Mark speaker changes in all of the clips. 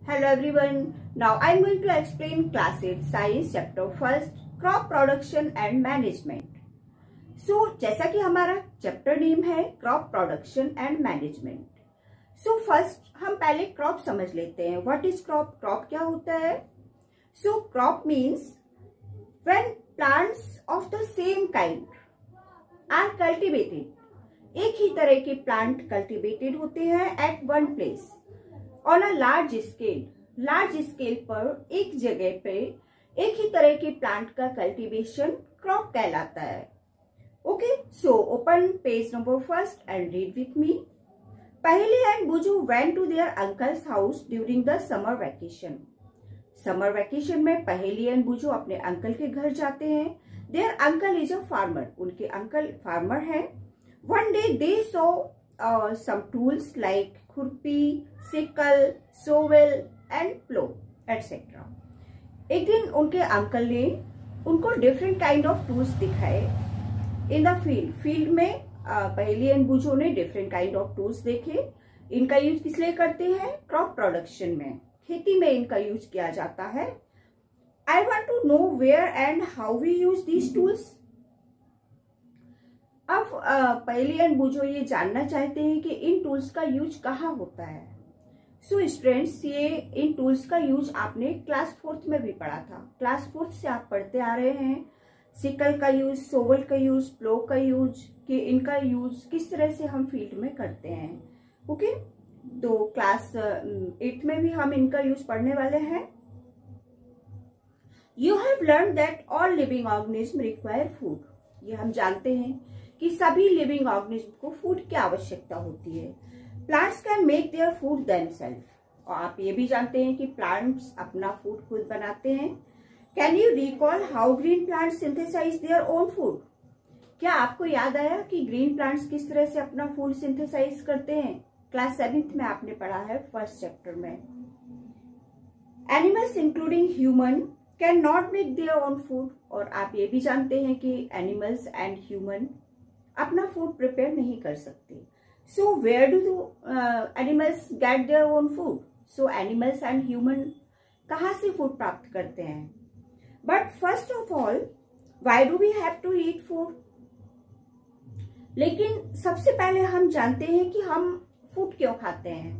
Speaker 1: Hello everyone. Now I am going to explain class 8 science chapter 1 crop production and management. So जैसा कि हमारा chapter name है crop production and management. So first हम पहले crop समझ लेते हैं. What is crop? क्रॉप क्या होता है? So crop means when plants of the same kind are cultivated. एक ही तरह के प्लांट कल्टिवेटेड होते हैं at one place on a large scale. Large scale पर एक जगह पे एक ही तरह के प्लांट का कल्टीवेशन क्रॉप कहलाता है. Okay, so open page number 1 and read with me. Paheli and Buju went to there uncle's house during the summer vacation. Summer vacation में पहेली एंड बुजू अपने अंकल के घर जाते हैं. Their uncle is a farmer. उनके अंकल फार्मर हैं. One day they saw some tools like खुरपी, sickle, shovel and plough etcetera. एक दिन उनके अंकल ने उनको डिफरेंट काइंड ऑफ टूल्स दिखाए इन द फील्ड. फील्ड में पहेली एंड बुजू ने डिफरेंट काइंड ऑफ टूल्स देखे. इनका यूज किस लिए करते हैं? क्रॉप प्रोडक्शन में, खेती में इनका यूज किया जाता है. I want to know where and how we use these tools. अब पहेली एंड बुजू ये जानना चाहते हैं कि इन टूल्स का यूज कहाँ होता है. सो स्टूडेंट्स, ये इन टूल्स का यूज आपने क्लास 4th में भी पढ़ा था. क्लास 4th से आप पढ़ते आ रहे हैं सिकल का यूज, सोवल का यूज, प्लो का यूज, कि इनका यूज किस तरह से हम फील्ड में करते हैं. ओके, तो क्लास 8th में भी हम इनका यूज पढ़ने वाले हैं. You have learn that all living organism require food. ये हम जानते हैं कि सभी लिविंग ऑर्गेनिज्म को फूड की आवश्यकता होती है. Plants can make their food themselves. और आप ये भी जानते हैं कि प्लांट्स अपना फूड खुद बनाते हैं. Can you recall how green plants synthesize their own food. क्या आपको याद आया कि ग्रीन प्लांट्स किस तरह से अपना फूड सिंथेसाइज करते हैं? क्लास 7th में आपने पढ़ा है फर्स्ट चैप्टर में. Animals including human can not make their own food. और आप ये भी जानते हैं कि एनिमल्स एंड ह्यूमन अपना फूड प्रिपेयर नहीं कर सकते. So where do animals get their own food. So animals and human कहाँ से फूड प्राप्त करते हैं? But first of all, why do we have to eat food. लेकिन सबसे पहले हम जानते हैं कि हम फूड क्यों खाते हैं.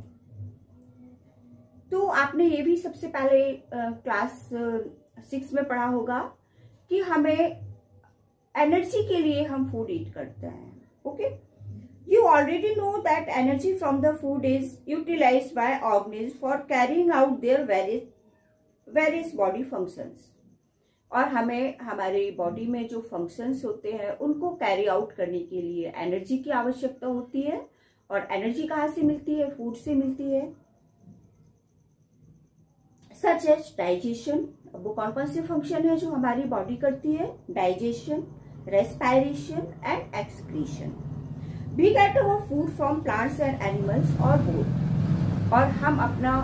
Speaker 1: तो आपने ये भी सबसे पहले क्लास 6 में पढ़ा होगा कि हमें एनर्जी के लिए हम फूड ईट करते हैं. Okay, you already know that energy from the food is utilized by organism for carrying out their various body functions. और हमें हमारी बॉडी में जो फंक्शंस होते हैं उनको कैरी आउट करने के लिए एनर्जी की आवश्यकता होती है. और एनर्जी कहाँ से मिलती है? फूड से मिलती है. Such as digestion. वो कौन कौन से फंक्शन है जो हमारी बॉडी करती है? Digestion, respiration and excretion. We get our food from plants and animals or both. और हम अपना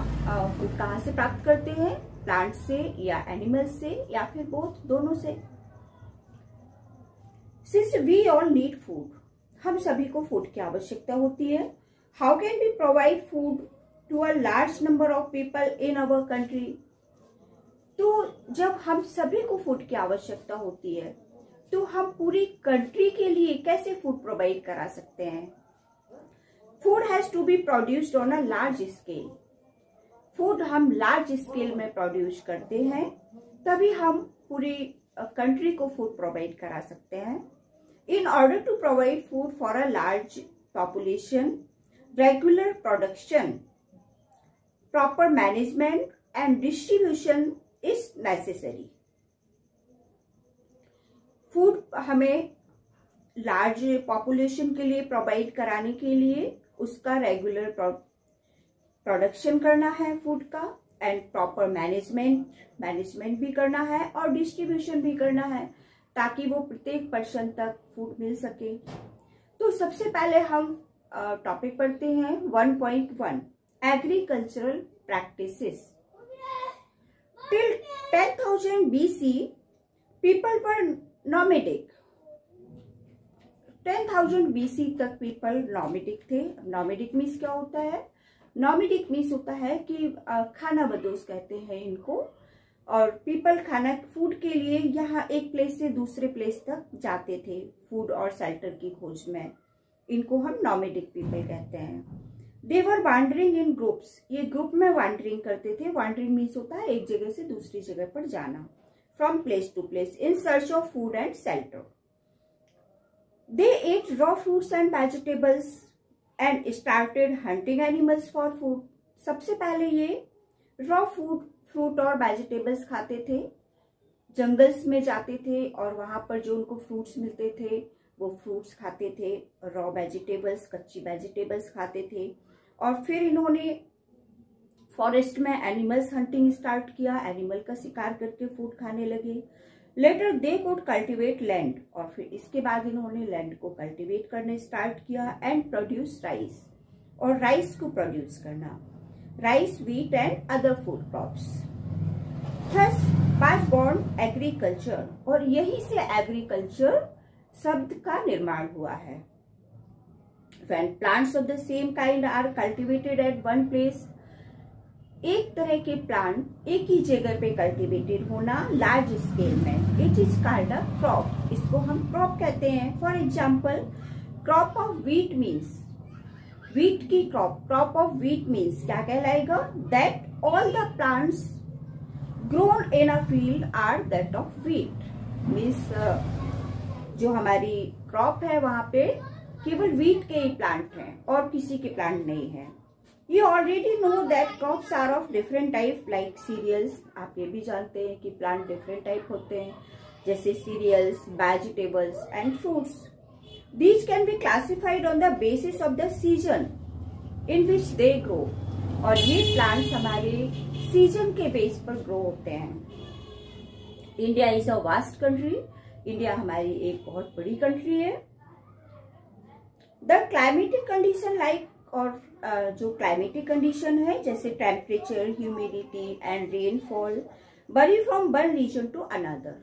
Speaker 1: फूड कहाँ से प्राप्त करते हैं? प्लांट से या एनिमल्स से या फिर बोथ, दोनों से. Since we all need food, हम सभी को फूड की आवश्यकता होती है. How can we provide food to a large number of people in our country. तो जब हम सभी को फूड की आवश्यकता होती है तो हम पूरी कंट्री के लिए कैसे फूड प्रोवाइड करा सकते हैं? Food has to be produced on a large scale. Food हम लार्ज स्केल में प्रोड्यूस करते हैं तभी हम पूरी कंट्री को फूड प्रोवाइड करा सकते हैं. In order to provide food for a large population, regular production, proper management and distribution is necessary. Food हमें लार्ज पॉपुलेशन के लिए प्रोवाइड कराने के लिए उसका रेगुलर प्रोडक्शन करना है फूड का, एंड प्रॉपर मैनेजमेंट भी करना है और डिस्ट्रीब्यूशन भी करना है ताकि वो प्रत्येक पर्सन तक फूड मिल सके. तो सबसे पहले हम टॉपिक पढ़ते हैं 1.1 agricultural practices. Till 10,000 BC people were nomadic. 10,000 BC तक पीपल नॉमेडिक थे. नॉमेडिक मीन्स क्या होता है? नॉमेडिक मीन्स होता है कि खाना बदोश कहते हैं इनको, और पीपल खाना फूड के लिए यहाँ एक प्लेस से दूसरे प्लेस तक जाते थे फूड और शेल्टर की खोज में। इनको हम नॉमेडिक पीपल कहते हैं। दे वर वांडरिंग इन ग्रुप्स, ये ग्रुप में वांडरिंग करते थे। वांडरिंग मीन्स होता है एक जगह से दूसरी जगह पर जाना, from place to place in search of food and shelter. They ate raw fruits and vegetables and started hunting animals for food. सबसे पहले ये रॉ फ्रूट और वेजिटेबल्स खाते थे, जंगल्स में जाते थे और वहां पर जो उनको फ्रूट्स मिलते थे वो फ्रूट्स खाते थे, रॉ वेजिटेबल्स, कच्ची वेजिटेबल्स खाते थे। और फिर इन्होंने फॉरेस्ट में एनिमल्स हंटिंग स्टार्ट किया, एनिमल का शिकार करके फूड खाने लगे। Later they could cultivate land, और फिर इसके बाद इन्होंने लैंड को कल्टिवेट करने स्टार्ट किया एंड प्रोड्यूस राइस, और राइस को प्रोड्यूस करना, rice, wheat and other food crops. Thus was born agriculture, और यही से एग्रीकल्चर शब्द का निर्माण हुआ है। When plants of the same kind are cultivated at one place, एक तरह के प्लांट एक ही जगह पे कल्टिवेटेड होना लार्ज स्केल में, it is called a crop, इसको हम क्रॉप कहते हैं। For example, crop of wheat means, wheat की क्रॉप ऑफ व्हीट मीन्स क्या कहलाएगा? That all the plants grown in a field are that of wheat, means जो हमारी क्रॉप है वहां पे केवल व्हीट के ही प्लांट हैं और किसी के प्लांट नहीं है। You already know that crops are of different type like cereals, आप ये भी जानते हैं कि प्लांट डिफरेंट टाइप होते हैं, जैसे cereals, vegetables and fruits. These can be classified on the basis of the season in which they grow, और ये प्लांट्स हमारे सीजन के बेस पर ग्रो होते हैं। India is a vast country, India हमारी एक बहुत बड़ी कंट्री है। द क्लाइमेटिक कंडीशन लाइक, और जो क्लाइमेटिक कंडीशन है जैसे temperature, humidity and rainfall vary from one region to another,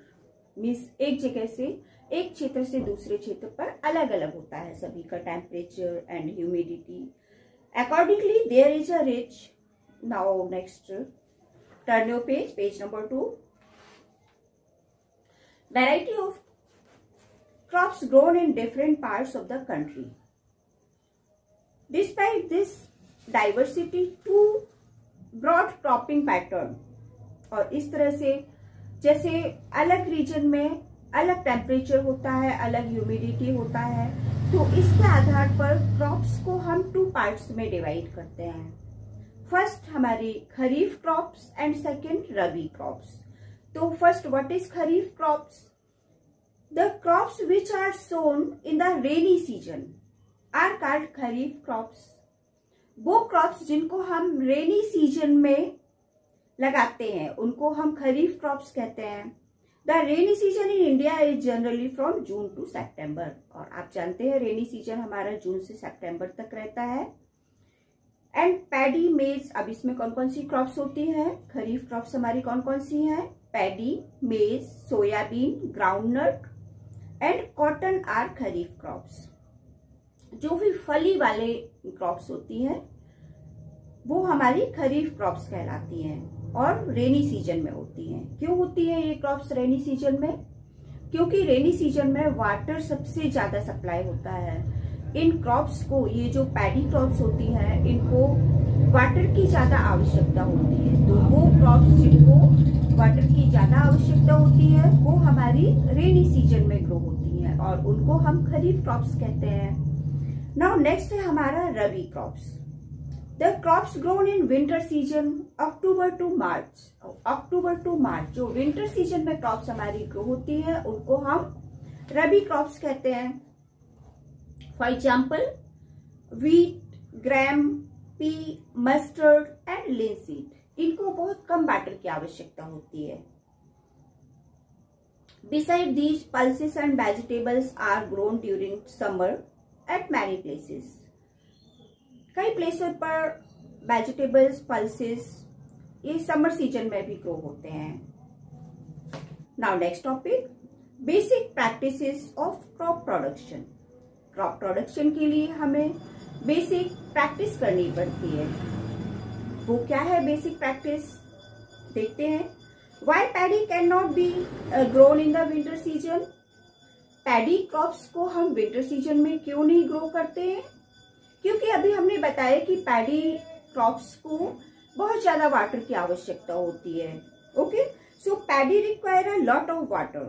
Speaker 1: means एक जगह से, एक क्षेत्र से दूसरे क्षेत्र पर अलग अलग होता है सभी का temperature and humidity. Accordingly there is a rich, now next turn your page, page number 2। Variety of crops grown in different parts of the country. Despite this diversity, two broad cropping pattern, और इस तरह से जैसे अलग reason में अलग temperature होता है, अलग ह्यूमिडिटी होता है, तो इसके आधार पर क्रॉप्स को हम 2 पार्ट्स में डिवाइड करते हैं। फर्स्ट हमारी kharif crops and second rabi crops. तो first, what is kharif crops? The crops which are sown in the rainy season are called kharif crops. वो क्रॉप्स जिनको हम रेनी सीजन में लगाते हैं उनको हम खरीफ क्रॉप्स कहते हैं। The rainy season in India is generally from June to September, और आप जानते हैं रेनी सीजन हमारा जून से सितंबर तक रहता है। एंड पैडी, मेज, अब इसमें कौन कौन सी क्रॉप्स होती हैं? खरीफ क्रॉप्स हमारी कौन कौन सी हैं? Paddy, maize, soybean, groundnut and cotton are kharif crops. जो भी फली वाले क्रॉप्स होती हैं वो हमारी खरीफ क्रॉप्स कहलाती हैं और रेनी सीजन में होती हैं। क्यों होती है ये क्रॉप्स रेनी सीजन में? क्योंकि रेनी सीजन में वाटर सबसे ज्यादा सप्लाई होता है। इन क्रॉप्स को, ये जो पैडी क्रॉप्स होती हैं, इनको वाटर की ज्यादा आवश्यकता होती है। तो वो क्रॉप्स जिनको वाटर की ज्यादा आवश्यकता होती है वो हमारी रेनी सीजन में ग्रो होती हैं और उनको हम खरीफ क्रॉप्स कहते हैं। नाउ नेक्स्ट है हमारा rabi crops. The crops grown in winter season October to March. October to March जो विंटर सीजन में क्रॉप्स हमारी ग्रो होती है उनको हम रबी क्रॉप्स कहते हैं। For example, wheat, gram, pea, mustard and linseed, इनको बहुत कम वाटर की आवश्यकता होती है। Besides these, pulses and vegetables are grown during summer at many places. कई प्लेसेस पर वेजिटेबल्स, पल्सेस ये समर सीजन में भी ग्रो होते हैं। Now next topic, basic practices of crop production. Crop production के लिए हमें बेसिक प्रैक्टिस करनी पड़ती है। वो क्या है बेसिक प्रैक्टिस देखते हैं। Why paddy can not be grown in the winter season. Paddy crops को हम विंटर सीजन में क्यों नहीं ग्रो करते हैं? क्योंकि अभी हमने बताया कि पैडी क्रॉप्स को बहुत ज्यादा वाटर की आवश्यकता होती है। Okay, so paddy require a lot of water,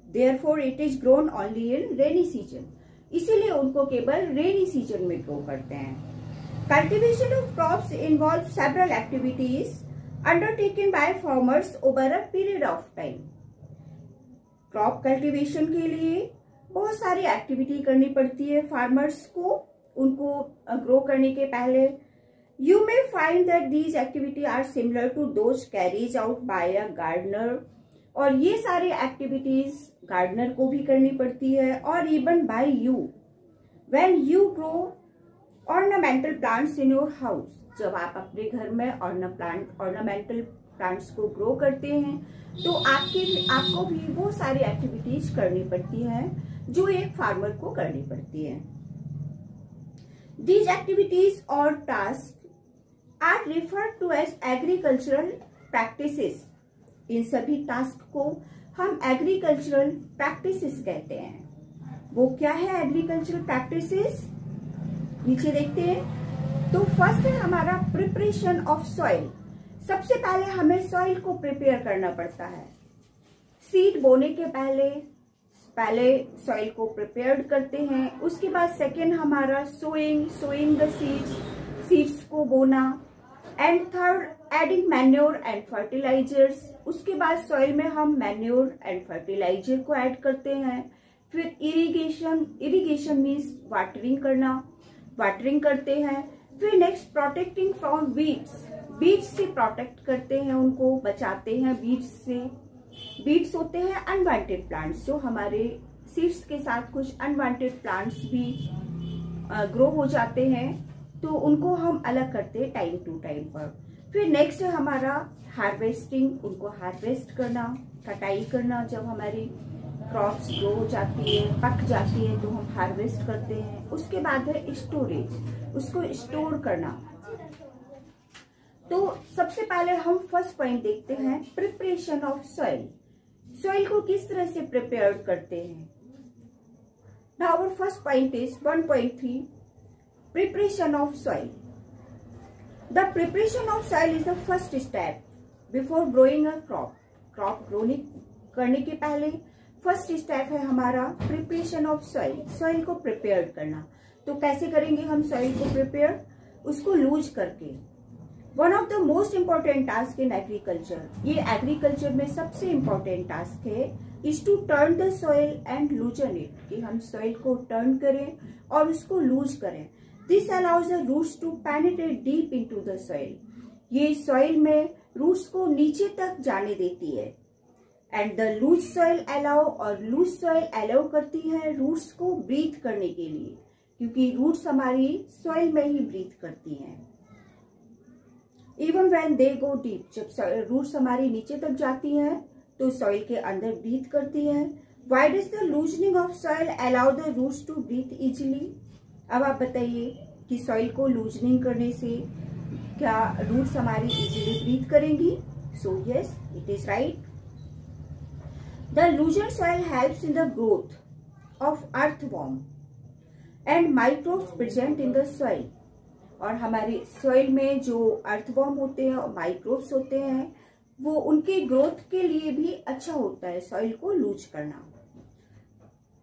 Speaker 1: therefore it is grown only in rainy season. इसीलिए उनको केवल रेनी सीजन में ग्रो करते हैं। Cultivation of crops involve several activities undertaken by farmers over a period of time. Crop cultivation के लिए बहुत सारी एक्टिविटी करनी पड़ती है फार्मर्स को, उनको ग्रो करने के पहले। You may find that these activity are similar to those carries out by a gardener. और ये सारी एक्टिविटीज गार्डनर को भी करनी पड़ती है, और even bye you when you grow ornamental plants in your house. जब आप अपने घर में ऑर्नामेंटल प्लांट्स को ग्रो करते हैं तो आपको भी वो सारी एक्टिविटीज करनी पड़ती है जो एक फार्मर को करनी पड़ती है। These activities or tasks are referred to as agricultural practices. इन सभी टास्क को हम एग्रीकल्चरल प्रैक्टिसेस कहते हैं। वो क्या है एग्रीकल्चरल प्रैक्टिसेस? नीचे देखते हैं। तो फर्स्ट है हमारा प्रिपरेशन ऑफ सॉइल। सबसे पहले हमें सॉइल को प्रिपेयर करना पड़ता है। सीड बोने के पहले सॉइल को प्रिपेयर करते हैं। उसके बाद सेकेंड हमारा सोइंग द सीड्स को बोना। And third adding manure and fertilizers. उसके बाद सॉइल में हम मैन्योर एंड फर्टिलाइजर को ऐड करते हैं। फिर इरिगेशन मीन्स वाटरिंग करते हैं। फिर नेक्स्ट प्रोटेक्टिंग फ्रॉम बीट्स से प्रोटेक्ट करते हैं, उनको बचाते हैं बीट्स से। बीट्स होते हैं अनवांटेड प्लांट्स, जो हमारे सीड्स के साथ कुछ अनवांटेड प्लांट्स भी ग्रो हो जाते हैं, तो उनको हम अलग करते हैं टाइम टू टाइम पर। फिर नेक्स्ट है हमारा हार्वेस्टिंग, उनको हार्वेस्ट करना, कटाई करना। जब हमारी क्रॉप्स ग्रो हो जाती है, पक जाती है, तो हम हार्वेस्ट करते हैं। उसके बाद है स्टोरेज, उसको स्टोर करना। तो सबसे पहले हम फर्स्ट पॉइंट देखते हैं प्रिपरेशन ऑफ सॉइल। सॉइल को किस तरह से प्रिपेयर करते हैं। Now our first point is 1.3 preparation of soil. The preparation of soil is the first step before growing a crop. Crop grow करने के पहले फर्स्ट स्टेप है हमारा प्रिपरेशन ऑफ सॉइल, सॉइल को प्रिपेयर करना। तो कैसे करेंगे हम सॉइल को प्रिपेयर? उसको लूज करके। One of the most important task in agriculture, ये एग्रीकल्चर में सबसे इम्पॉर्टेंट टास्क है, is to turn the soil and loosen it, कि हम सॉइल को टर्न करें और उसको लूज करें। This allows the roots to penetrate deep into the soil. ये सॉइल में रूट्स को नीचे तक जाने देती है। And the loose soil allow करती है रूट्स को ब्रीथ करने के लिए, क्योंकि रूट्स हमारी सॉइल में ही ब्रीथ करती हैं। Even when they go deep, जब रूट्स हमारी नीचे तक जाती हैं तो सॉइल के अंदर ब्रीथ करती हैं। Why does the loosening of soil allow the roots to breathe easily? अब आप बताइए कि सॉइल को लूजनिंग करने से क्या रूट्स हमारी इजीली ब्रीथ करेंगी? So yes, it is right. The लूजन soil helps in the growth of earthworm and microbes present in the soil. और हमारे सॉइल में जो अर्थवॉर्म होते हैं और माइक्रोब्स होते हैं, वो उनके ग्रोथ के लिए भी अच्छा होता है सॉइल को लूज करना।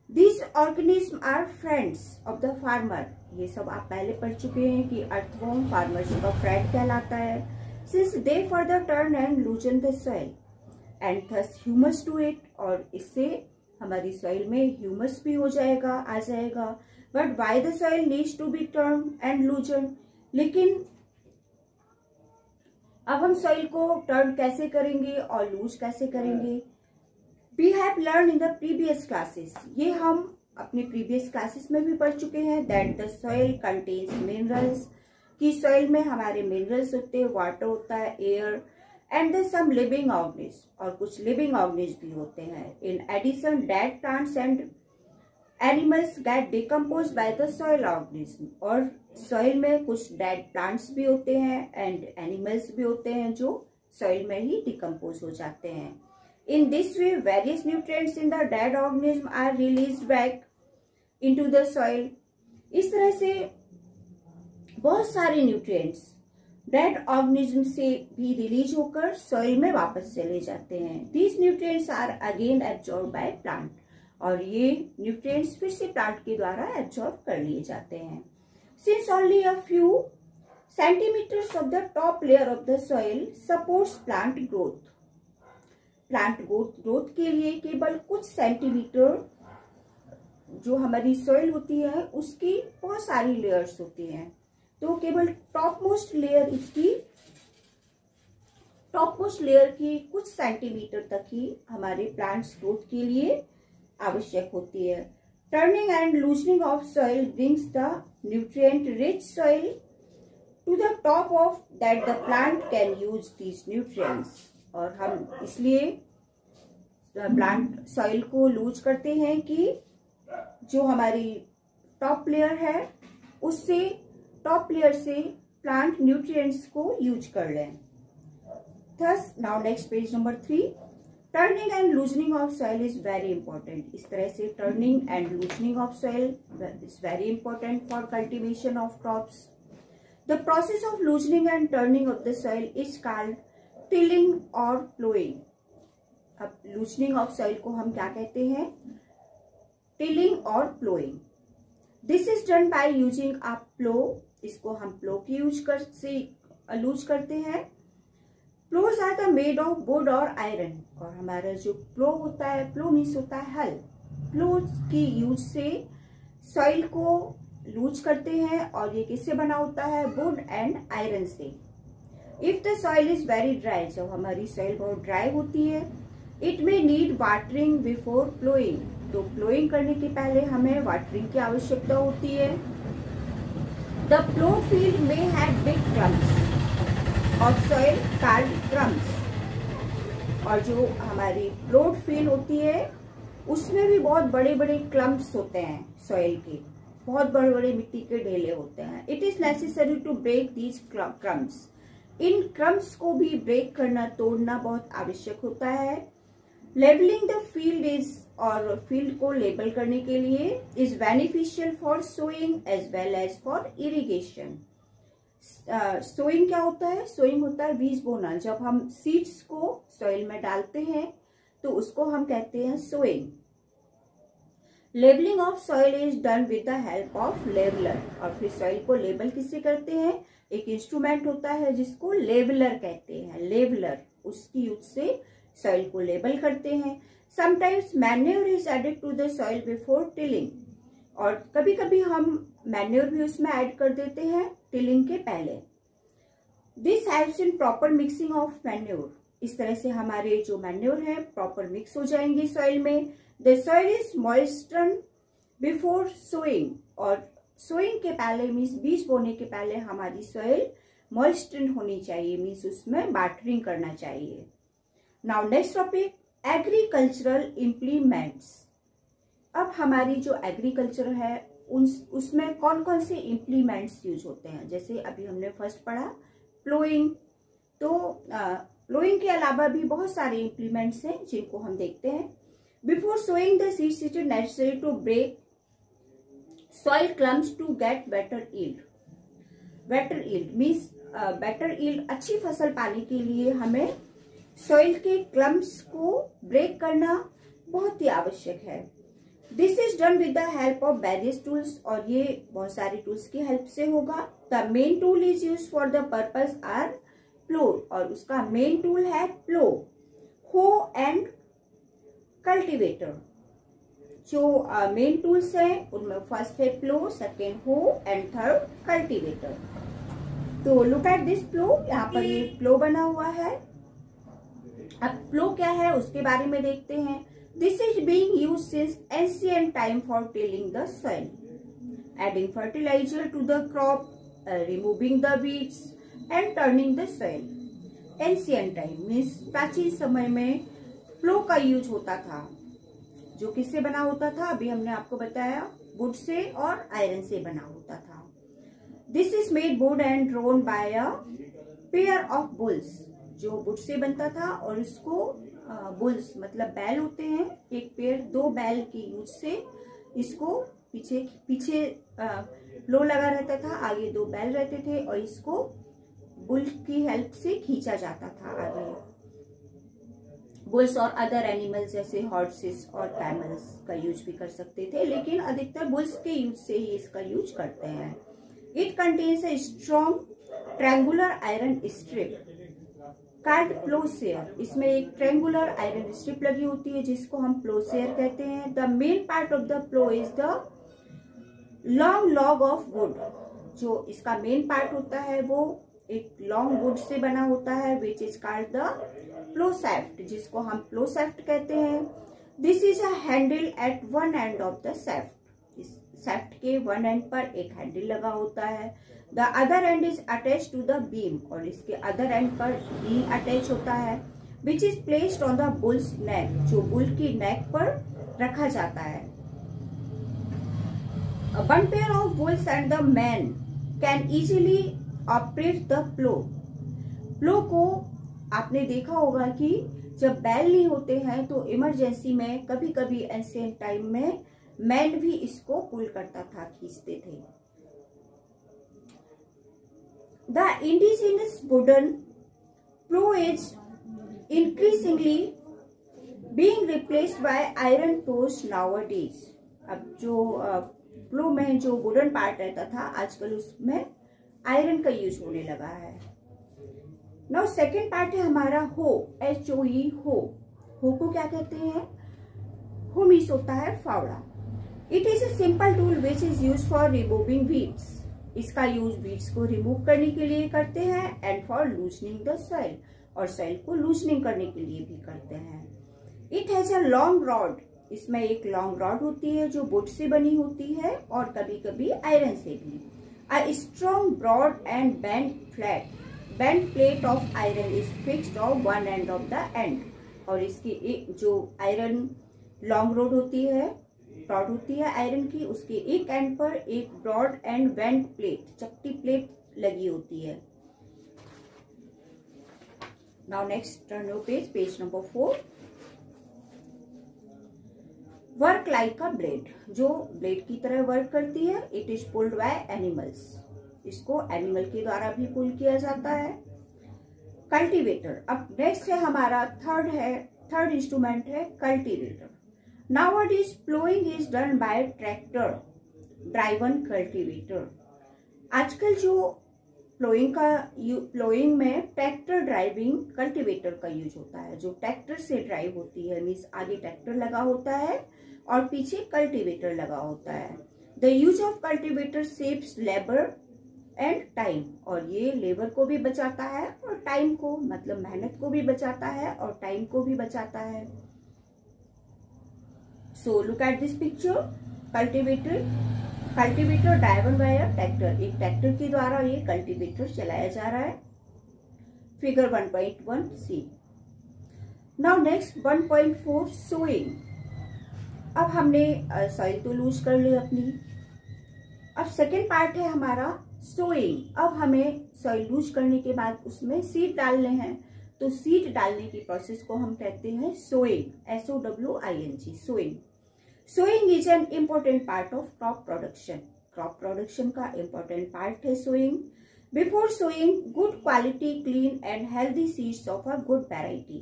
Speaker 1: These organisms are friends of the farmer. ये सब आप पहले पढ़ चुके हैं कि अर्थवॉर्म फार्मर्स का फ्रेंड कहलाता है। Since they further turn and loosen the soil and thus humus to it, और इससे हमारी सॉइल में ह्यूमस भी आ जाएगा। But why the soil needs to be turned and loosened? लेकिन अब हम सॉइल को टर्न कैसे करेंगे और लूज कैसे करेंगे? We have learn in the previous classes, ये हम अपने प्रीवियस क्लासेस में भी पढ़ चुके हैं, that the soil contains minerals, कि सॉइल में हमारे मिनरल्स होते हैं, वाटर होता है, air and some living organism, और कुछ लिविंग ऑर्गेनिज्म भी होते हैं। In addition dead plants and animals get decompose by the soil organism, और सॉइल में कुछ डेड प्लांट्स भी होते हैं एंड एनिमल्स भी होते हैं जो सॉइल में ही डिकम्पोज हो जाते हैं। In this way various nutrients in the dead organism are released back into the soil. इस तरह से बहुत सारे न्यूट्रिएंट्स डेड ऑर्गेनिज्म से भी रिलीज होकर सॉइल में वापस चले जाते हैं। These nutrients are again absorb by plant, और ये न्यूट्रिएंट्स फिर से प्लांट के द्वारा एब्जॉर्ब कर लिए जाते हैं। Since only a few centimetres of the top layer of the soil supports plant growth, plant growth के लिए केवल कुछ सेंटीमीटर जो हमारी सॉइल होती है उसकी बहुत सारी लेयर्स होती हैं, तो केवल टॉप मोस्ट लेयर की कुछ सेंटीमीटर तक ही हमारे प्लांट्स ग्रोथ के लिए आवश्यक होती है। Turning and loosening of soil brings the nutrient rich soil to the top of that the plant can use these nutrients, और हम इसलिए प्लांट सॉइल को लूज करते हैं कि जो हमारी टॉप लेयर है उससे टॉप लेयर से प्लांट न्यूट्रिएंट्स को यूज कर लें। Thus now next page number 3, turning and loosening of soil is very important. इस तरह से turning and loosening of soil is very important for cultivation of crops. The process of loosening and turning of the soil is called tilling और ploughing. अब loosening of soil को हम क्या कहते हैं? टिलिंग और ploughing. This is done by using a plough, इसको हम प्लो की यूज करते हैं। Ploughs are the made of wood और आयरन, और हमारा जो प्लो होता है, प्लो मीन्स होता है हल, प्लो की यूज से सॉइल को लूज करते हैं, और ये किससे बना होता है? वुड एंड आयरन से। If the soil is very dry, जब हमारी सॉइल बहुत ड्राई होती है, it may need watering before ploughing, तो प्लोइंग करने के पहले हमें वाटरिंग की आवश्यकता होती है। द प्लो फील्ड में have big crumbs of soil called crumbs, और जो हमारी प्लोड फील्ड होती है उसमें भी बहुत बड़े बड़े क्लम्प्स होते हैं सॉइल के, बहुत बड़े बड़े मिट्टी के ढेले होते हैं। It is necessary to break these crumbs, इन क्रम्स को भी ब्रेक करना, तोड़ना बहुत आवश्यक होता है। लेबलिंग द फील्ड इज, और फील्ड को लेबल करने के लिए, is beneficial for sowing as well as for irrigation. Sowing क्या होता है? सोइंग होता है बीज बोना। जब हम सीड्स को सॉइल में डालते हैं तो उसको हम कहते हैं sowing. Levelling of soil is done with the help of leveller, और फिर सॉइल को लेबल किससे करते हैं? एक इंस्ट्रूमेंट होता है जिसको लेवलर कहते हैं, लेवलर, उसकी यूज से सॉइल को लेबल करते हैं। Sometimes manure is added to the soil before tilling, और कभी कभी हम मैन्योर भी उसमें ऐड कर देते हैं टिलिंग के पहले। This helps in proper mixing of manure, इस तरह से हमारे जो मैन्योर है प्रॉपर मिक्स हो जाएंगे सॉइल में। The soil is moisten before sowing, और सोइंग के पहले मीन्स बीज बोने के पहले हमारी सॉइल मॉइस्टन होनी चाहिए, मीन्स उसमें वाटरिंग करना चाहिए। Now next topic, agricultural implements. अब हमारी जो एग्रीकल्चर है उसमें कौन कौन से इम्प्लीमेंट्स यूज होते हैं? जैसे अभी हमने फर्स्ट पढ़ा प्लोइंग, तो प्लोइंग के अलावा भी बहुत सारे इम्प्लीमेंट्स हैं जिनको हम देखते हैं। Before sowing the seeds it is necessary to break soil clumps to get better yield. Better yield means better yield, अच्छी फसल पाने के लिए हमें सॉइल के क्लम्प्स को ब्रेक करना बहुत ही आवश्यक है। This is done with the help of various tools, और ये बहुत सारे टूल्स की हेल्प से होगा। The main tool is use for the purpose are plough, और उसका मेन टूल है प्लो, हो एंड कल्टीवेटर। जो मेन टूल्स हैं उनमें फर्स्ट है plough, second hoe and third cultivator. तो लुक एट दिस प्लो, यहाँ पर ये प्लो बना हुआ है। अब प्लो क्या है उसके बारे में देखते हैं। This is being used since ancient time for tilling the soil, adding fertilizer to the crop, removing the weeds and turning the soil. Ancient time means प्राचीन समय में प्लो का यूज होता था जो किससे बना होता था, अभी हमने आपको बताया वुड से और आयरन से बना होता था। This is made wood and drawn by a pair of bulls, जो वुड से बनता था और इसको बुल्स मतलब बैल होते हैं, एक पेयर, दो बैल की यूज से इसको पीछे लो लगा रहता था, आगे दो बैल रहते थे और इसको बुल की हेल्प से खींचा जाता था आगे। बुल्स और अदर एनिमल्स जैसे हॉर्सेस और कैमल्स का यूज भी कर सकते थे, लेकिन अधिकतर बुल्स के यूज से ही इसका यूज करते हैं। It contains a strong triangular iron strip called ploughshare, इसमें एक ट्रायंगुलर आयरन स्ट्रिप लगी होती है जिसको हम प्लोसेयर कहते हैं। The main part of the plough is the long log of wood, जो इसका मेन पार्ट होता है वो एक लॉन्ग वुड से बना होता है, which is called the plough shaft, जिसको हम प्लो सैफ्ट कहते हैं। This is a handle at one end of the shaft, इस सैफ्ट के वन एंड पर एक हैंडल लगा होता है। The other end is attach to the beam, और इसके अदर एंड पर बीम अटैच होता है, which is placed on the bull's neck, जो बुल की नेक पर रखा जाता है। One pair of bulls and the man can easily operate the plough. Plough को आपने देखा होगा कि जब बैल नहीं होते हैं तो इमरजेंसी में कभी कभी एंशिएंट टाइम में मैन भी इसको पुल करता था, खींचते थे। The indigenous wooden plough is increasingly being replaced by iron toes nowadays. अब जो प्लो में जो वुडन पार्ट रहता था आजकल उसमें आयरन का यूज होने लगा है। नाउ सेकेंड पार्ट है हमारा हो, HOE हो। हो को क्या कहते हैं? हो मीन्स होता है फावड़ा। It is a simple tool which is use for removing weeds, इसका यूज वीड्स को रिमूव करने के लिए करते हैं, and for loosening the soil, और सॉइल को लूजनिंग करने के लिए भी करते हैं। It has a long rod, इसमें एक लॉन्ग रॉड होती है जो वुड से बनी होती है और कभी कभी आयरन से भी। A strong, broad and bent plate of iron is fixed on one end of the end, और इसकी एक जो आयरन लॉन्ग रॉड होती है आयरन की, उसके एक एंड पर एक ब्रॉड एंड बेंट प्लेट, चपटी प्लेट लगी होती है। Now next turn your page number 4। Work like a blade, जो ब्लेड की तरह वर्क करती है। It is pulled by animals, इसको एनिमल के द्वारा भी पुल किया जाता है। कल्टीवेटर, अब नेक्स्ट है हमारा थर्ड इंस्ट्रूमेंट है cultivator. Nowadays ploughing is done by tractor driven cultivator. आजकल जो प्लोइंग में ट्रैक्टर ड्राइविंग कल्टीवेटर का यूज होता है, जो ट्रैक्टर से ड्राइव होती है, मीन्स आगे ट्रैक्टर लगा होता है और पीछे कल्टीवेटर लगा होता है। The use of cultivator saves labour and time, और ये लेबर को भी बचाता है और टाइम को, मतलब मेहनत को भी बचाता है और टाइम को भी बचाता है। So look at this picture. Cultivator driven by a tractor, एक ट्रैक्टर के द्वारा ये कल्टीवेटर चलाया जा रहा है। Figure 1.1 c. Now next 1.4 sowing. अब हमने सॉइल तो लूज कर ली अपनी, अब सेकेंड पार्ट है हमारा सोइंग। अब हमें सॉइल लूज करने के बाद उसमें सीड डालने हैं, तो सीड डालने की प्रोसेस को हम कहते हैं sowing, SOWING, sowing. Sowing is an important part of crop production, crop production का इम्पोर्टेंट पार्ट है sowing. Before sowing good quality clean and healthy seeds of a good variety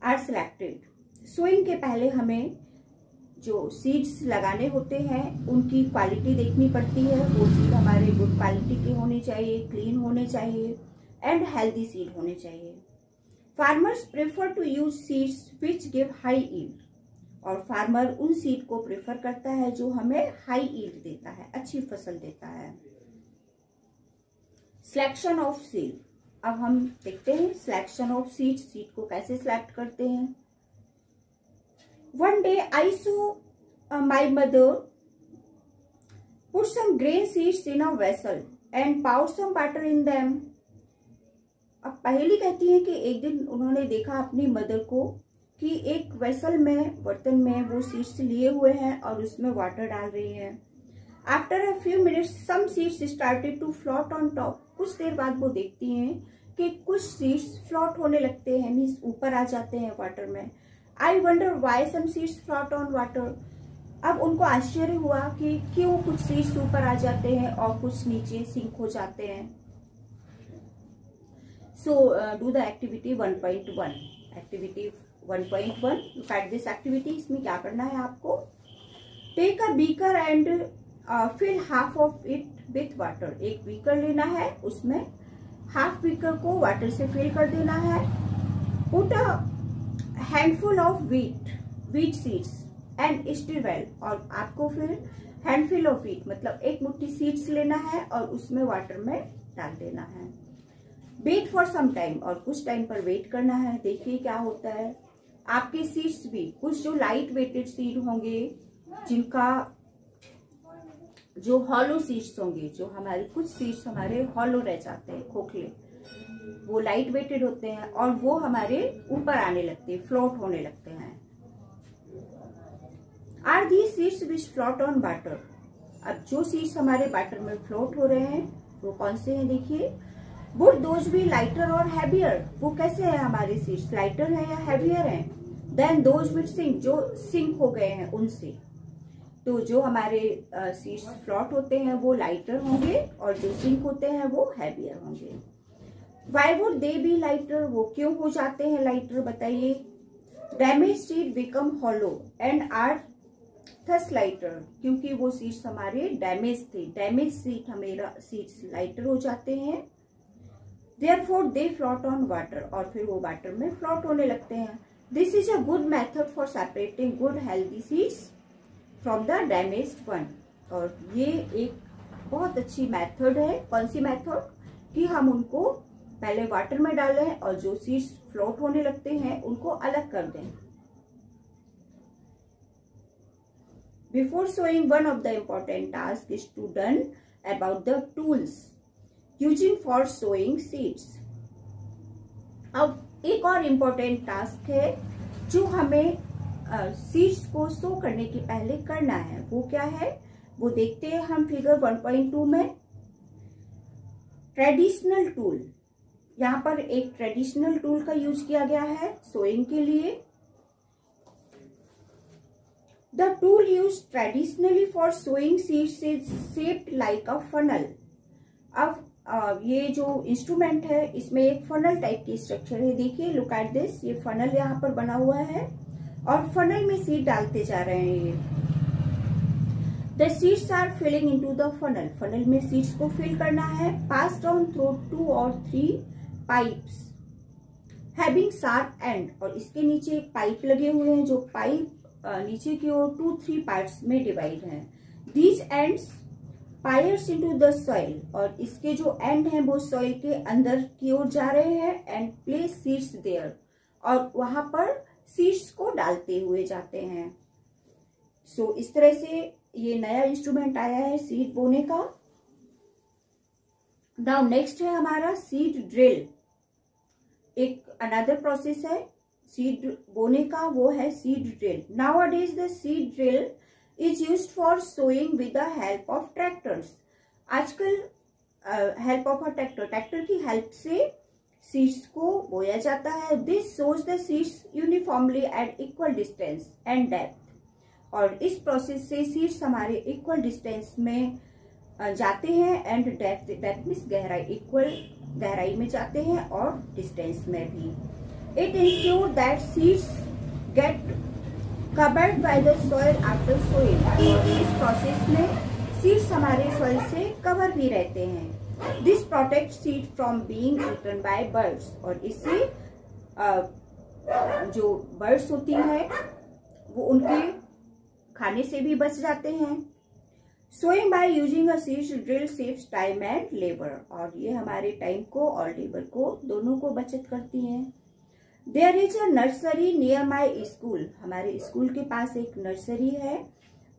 Speaker 1: are selected. Sowing के पहले हमें जो seeds लगाने होते हैं उनकी क्वालिटी देखनी पड़ती है, वो सीड हमारे गुड क्वालिटी के होने चाहिए, क्लीन होने चाहिए एंड हेल्दी सीड होने चाहिए। Farmers prefer to use seeds which give high yield, और फार्मर उन सीड को प्रेफर करता है जो हमें हाई यील्ड देता है, अच्छी फसल देता है। सिलेक्शन ऑफ सीड, अब हम देखते हैं सिलेक्शन ऑफ सीड, सीड को कैसे सिलेक्ट करते हैं। One day I saw my mother put some grain seeds in a vessel and poured some butter in them. अब पहेली कहती है कि एक दिन उन्होंने देखा अपनी मदर को कि एक वेसल में, बर्तन में वो सीड्स लिए हुए हैं और उसमें वाटर डाल रही हैं। After a few minutes some seeds started to float on top. कुछ देर बाद वो देखती हैं कि कुछ सीड्स फ्लोट होने लगते हैं, मीन्स ऊपर आ जाते हैं वाटर में। I wonder why some seeds float on water. अब उनको आश्चर्य हुआ कि क्यों कुछ सीड्स ऊपर आ जाते हैं और कुछ नीचे सिंक हो जाते हैं। So do the activity 1.1। Activity 1.1, look at this activity. इसमें क्या करना है आपको? Take a beaker and fill half of it with water. एक बीकर लेना है, उसमें हाफ बीकर को वाटर से फिल कर देना है। Put a handful of wheat seeds and stir well. और आपको फिर हैंडफुल ऑफ व्हीट मतलब एक मुट्ठी सीड्स लेना है और उसमें वाटर में डाल देना है। वेट फॉर सम टाइम, और कुछ टाइम पर वेट करना है। देखिए क्या होता है, आपके सीड्स भी कुछ जो लाइट वेटेड सीड होंगे, जिनका जो हॉलो सीड्स होंगे, जो हमारे कुछ सीड्स हमारे हॉलो रह जाते हैं, खोखले, वो लाइट वेटेड होते हैं और वो हमारे ऊपर आने लगते हैं, फ्लोट होने लगते हैं। Are these seeds which float on water. अब जो सीड्स हमारे वाटर में फ्लोट हो रहे हैं वो कौन से हैं? देखिए, वुड दोज बी लाइटर और हैवियर। वो कैसे है हमारे सीड्स, लाइटर है या हैवियर है? देन दोज विच सिंक, जो सिंक हो गए हैं उनसे। तो जो हमारे सीड्स फ्लोट होते हैं वो लाइटर होंगे और जो सिंक होते हैं वो हैवियर होंगे। Why would they be lighter, वो क्यों हो जाते हैं लाइटर? बताइए। Damage seed become hollow and are thus lighter, क्योंकि वो सीड्स हमारे डैमेज थे, डैमेज सीड हमेरा सीड्स लाइटर हो जाते हैं। Therefore they float on water, और फिर वो वाटर में फ्लोट होने लगते हैं। This is a good method for separating good healthy seeds from the damaged one. और ये एक बहुत अच्छी मेथड है। कौन सी मेथड? कि हम उनको पहले वाटर में डालें और जो सीड्स फ्लोट होने लगते हैं उनको अलग कर दें। Before sowing, one of the important task is to done about the tools using for sowing seeds. अब एक और इम्पोर्टेंट टास्क है जो हमें सीड्स को सो करने के पहले करना है। वो क्या है वो देखते हैं हम फिगर 1.2 में। ट्रेडिशनल टूल, यहाँ पर एक ट्रेडिशनल टूल का यूज किया गया है सोइंग के लिए। The tool use traditionally for sowing seeds is shaped like a funnel. अब ये जो इंस्ट्रूमेंट है इसमें एक फनल टाइप की स्ट्रक्चर है। देखिए, लुक एट दिस, ये फनल यहाँ पर बना हुआ है और फनल में सीड डालते जा रहे हैं। The seeds are filling into the funnel, funnel में सीड्स को फिल करना है। पास डाउन थ्रू 2 और 3 पाइप्स हैविंग शार्प एंड, और इसके नीचे एक पाइप लगे हुए हैं जो पाइप नीचे की ओर 2-3 पार्ट्स में डिवाइड है। These ends pierce into the soil, और इसके जो एंड हैं वो सॉइल के अंदर की ओर जा रहे हैं। एंड प्लेस सीड्स देयर, और वहां पर सीड्स को डालते हुए जाते हैं। सो इस तरह से ये नया इंस्ट्रूमेंट आया है सीड बोने का। नाउ नेक्स्ट है हमारा सीड ड्रिल। एक अनदर प्रोसेस है सीड बोने का, वो है seed drill. Nowadays the seed drill is used for sowing with the help of tractors. आजकल help of a tractor, tractor की हेल्प से सीड्स को बोया जाता है। This sows the seeds uniformly at equal distance and depth, और इस process से सीड्स हमारे इक्वल डिस्टेंस में जाते हैं एंड डेप्थ, डेप्थ मीन्स गहराई, इक्वल गहराई में जाते हैं और डिस्टेंस में भी। It ensure that seeds get covered by the soil after sowing, और इस प्रोसेस में सीड्स हमारे सॉइल से कवर भी रहते हैं। This protect seed from being eaten by birds, और इससे जो बर्ड्स होती हैं वो उनके खाने से भी बच जाते हैं। Sowing by using a seed drill saves time and labour, और ये हमारे टाइम को और लेबर को दोनों को बचत करती हैं। There is a nursery near my school, हमारे स्कूल के पास एक नर्सरी है।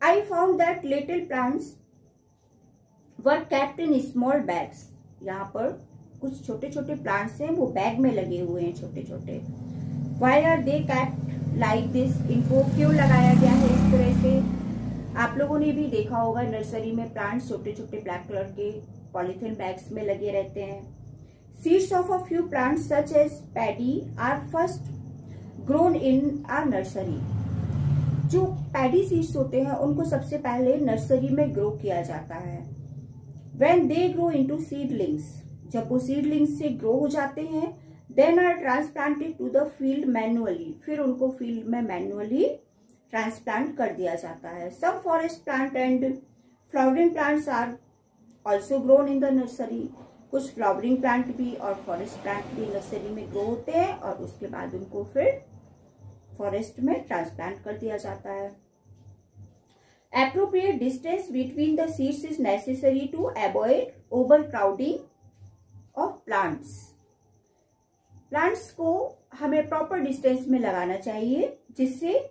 Speaker 1: I found that little plants were kept in small bags, यहाँ पर कुछ छोटे छोटे प्लांट्स हैं वो बैग में लगे हुए हैं छोटे छोटे। Why are they kept like this, इनको क्यों लगाया गया है इस तरह से। आप लोगों ने भी देखा होगा नर्सरी में प्लांट्स छोटे छोटे ब्लैक कलर के पॉलीथीन बैग्स में लगे रहते हैं। Seeds of a few plants such as paddy are first grown in a nursery. जो पैडी सीड्स होते हैं उनको सबसे पहले नर्सरी में ग्रो किया जाता है। When they grow into seedlings, जब वो सीडलिंग्स से ग्रो हो जाते हैं, then are transplanted to the field manually, फिर उनको फील्ड में मैन्युअली ट्रांसप्लांट कर दिया जाता है। Some forest plant and flowering plants are also grown in the nursery. कुछ फ्लावरिंग प्लांट भी और फॉरेस्ट प्लांट भी नर्सरी में ग्रो होते हैं और उसके बाद उनको फिर फॉरेस्ट में ट्रांसप्लांट कर दिया जाता है। Appropriate distance between the seeds is necessary to avoid overcrowding of plants. Plants को हमें प्रॉपर डिस्टेंस में लगाना चाहिए जिससे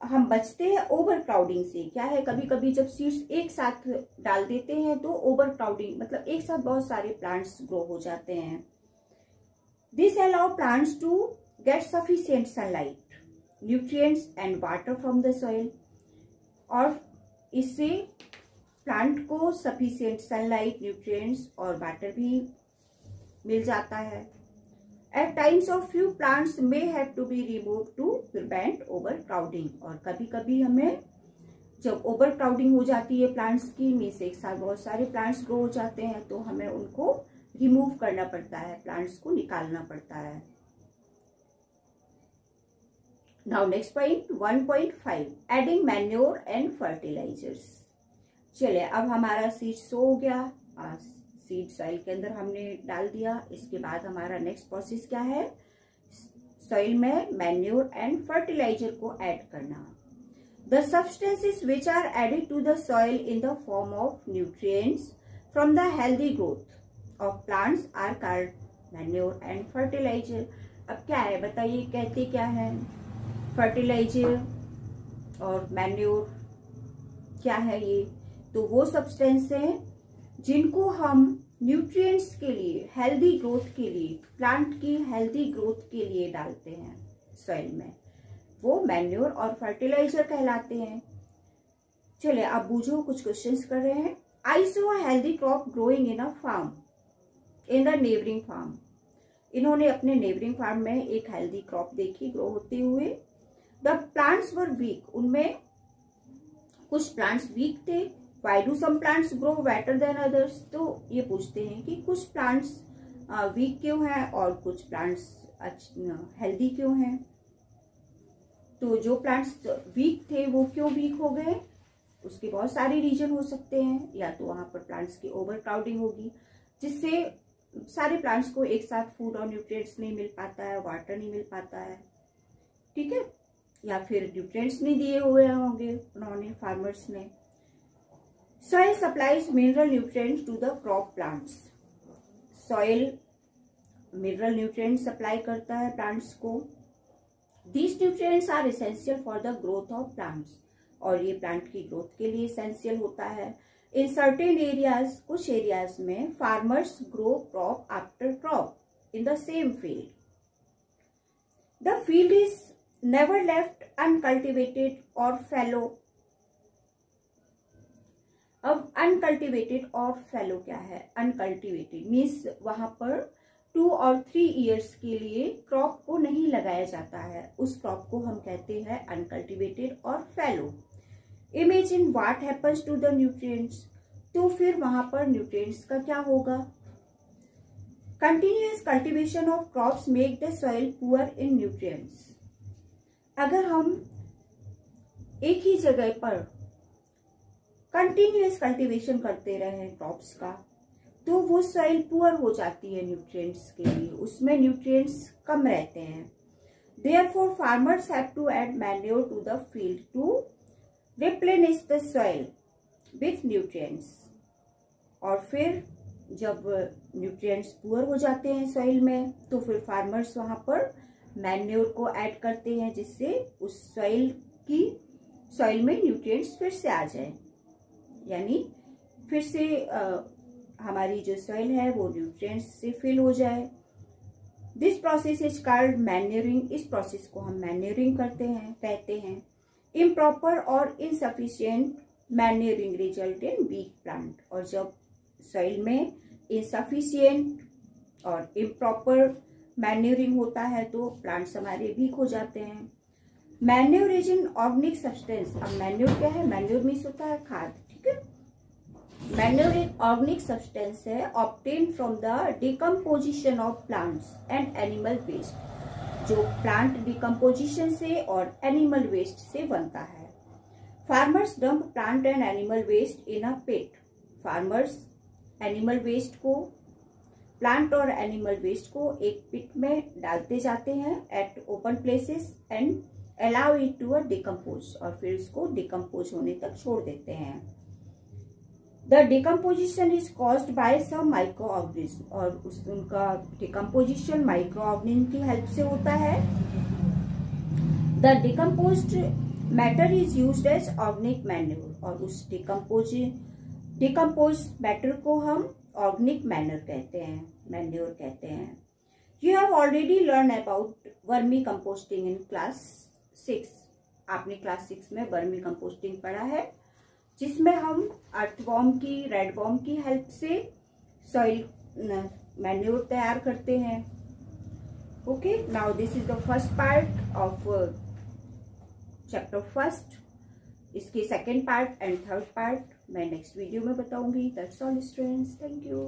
Speaker 1: हम बचते हैं ओवर क्राउडिंग से। क्या है, कभी कभी जब सीड्स एक साथ डाल देते हैं तो ओवर क्राउडिंग मतलब एक साथ बहुत सारे प्लांट्स ग्रो हो जाते हैं। This allow plants to get sufficient sunlight, nutrients and water from the soil, और इससे प्लांट को सफिशिएंट सनलाइट, न्यूट्रिएंट्स और वाटर भी मिल जाता है। At times of few plants may have to be removed to prevent overcrowding, और कभी कभी हमें जब ओवर क्राउडिंग हो जाती है प्लांट्स की, मीन्स एक साथ बहुत सारे प्लांट्स ग्रो हो जाते हैं तो हमें उनको रिमूव करना पड़ता है, प्लांट्स को निकालना पड़ता है। Now next point 1.5 adding manure and fertilizers. चलिए अब हमारा सीड सो हो गया, सीड सॉइल के अंदर हमने डाल दिया। इसके बाद हमारा नेक्स्ट प्रोसेस क्या है, सॉइल में मैन्योर एंड फर्टिलाइजर को ऐड करना। The substances which are added to the soil in the form of nutrients from the healthy growth of plants are called manure and fertilizer. अब क्या है बताइए, कहते क्या है, फर्टिलाइजर और मैन्योर क्या है ये, तो वो सब्सटेंस है जिनको हम न्यूट्रिएंट्स के लिए, हेल्दी ग्रोथ के लिए, प्लांट की हेल्दी ग्रोथ के लिए डालते हैं सॉइल में, वो मैन्योर और फर्टिलाइजर कहलाते हैं। चलिए अब बूझो, कुछ क्वेश्चंस कर रहे हैं। I saw a healthy crop growing in a farm in the neighbouring farm. इन्होंने अपने नेबरिंग फार्म में एक हेल्दी क्रॉप देखी ग्रो होते हुए। द प्लांट्स वर वीक, उनमें कुछ प्लांट्स वीक थे। Why do some plants grow better than others? तो ये पूछते हैं कि कुछ प्लांट्स वीक क्यों हैं और कुछ प्लांट्स हेल्दी क्यों हैं। तो जो प्लांट्स वीक थे वो क्यों वीक हो गए, उसके बहुत सारे रीजन हो सकते हैं। या तो वहां पर प्लांट्स की ओवर क्राउडिंग होगी जिससे सारे प्लांट्स को एक साथ फूड और न्यूट्रिएंट्स नहीं मिल पाता है, वाटर नहीं मिल पाता है, ठीक है, या फिर न्यूट्रिएंट्स नहीं दिए हुए होंगे उन्होंने, फार्मर्स ने। Soil supplies mineral nutrients to the crop plants. Soil mineral nutrients supply करता है plants को। These nutrients are essential for the growth of plants. और ये plant की growth के लिए essential होता है। In certain areas, कुछ areas में farmers grow crop after crop in the same field. The field is never left uncultivated or fallow. अब अनकल्टिवेटेड और फैलो क्या है, अनकल्टिवेटेड मीन्स वहां पर 2 और 3 इयर्स के लिए क्रॉप को नहीं लगाया जाता है, उस क्रॉप को हम कहते हैं अनकल्टिवेटेड और fallow. Imagine what happens to the nutrients, तो फिर वहां पर न्यूट्रिएंट्स का क्या होगा। Continuous cultivation of crops make the soil poor in nutrients. अगर हम एक ही जगह पर कंटिन्यूअस कल्टीवेशन करते रहे क्रॉप्स का तो वो सॉइल पुअर हो जाती है न्यूट्रिएंट्स के लिए, उसमें न्यूट्रिएंट्स कम रहते हैं। Therefore farmers have to add manure to the field to replenish the soil with nutrients. और फिर जब न्यूट्रिएंट्स पुअर हो जाते हैं सॉइल में तो फिर फार्मर्स वहां पर मैन्योर को ऐड करते हैं जिससे उस सॉइल में न्यूट्रिएंट्स फिर से आ जाए, यानी फिर से हमारी जो सॉइल है वो न्यूट्रिएंट्स से फिल हो जाए। This process is called manuring. इस प्रोसेस को हम मैन्योरिंग कहते हैं। इम्प्रॉपर और insufficient manuring result in weak plant. और जब सॉइल में इनसफिशिएंट और इम्प्रॉपर मैन्योरिंग होता है तो प्लांट्स हमारे वीक हो जाते हैं। Manure is an organic substance. अब मैन्योर क्या है? मैन्योर मीन्स होता है खाद, ठीक है। मैन्योर एक ऑर्गेनिक सब्सटेंस है obtain from the decomposition of plants and animal waste, जो प्लांट डिकम्पोजिशन से और एनिमल वेस्ट से बनता है। Farmers dump plant and animal waste in a pit. Farmers animal waste को, प्लांट और एनिमल वेस्ट को एक पिट में डालते जाते हैं at open places and allow it to decompose, और फिर इसको डिकम्पोज होने तक छोड़ देते हैं। The decomposition is caused by some micro organism, और उनका डिकम्पोजिशन माइक्रो ऑर्गेनिज्म की हेल्प से होता है। The decomposed matter is used as organic manure, और उस डिकम्पोज मैटर को हम ऑर्गेनिक मैन्योर कहते हैं। You have already learn about vermi composting in class 6। आपने क्लास 6 में वर्मी कंपोस्टिंग पढ़ा है, जिसमें हम अर्थवॉर्म की, रेडवॉर्म की हेल्प से सॉइल मैन्योर तैयार करते हैं। Okay, now this is the first part of chapter first. इसके second part and third part मैं नेक्स्ट वीडियो में बताऊंगी। That's all students, thank you.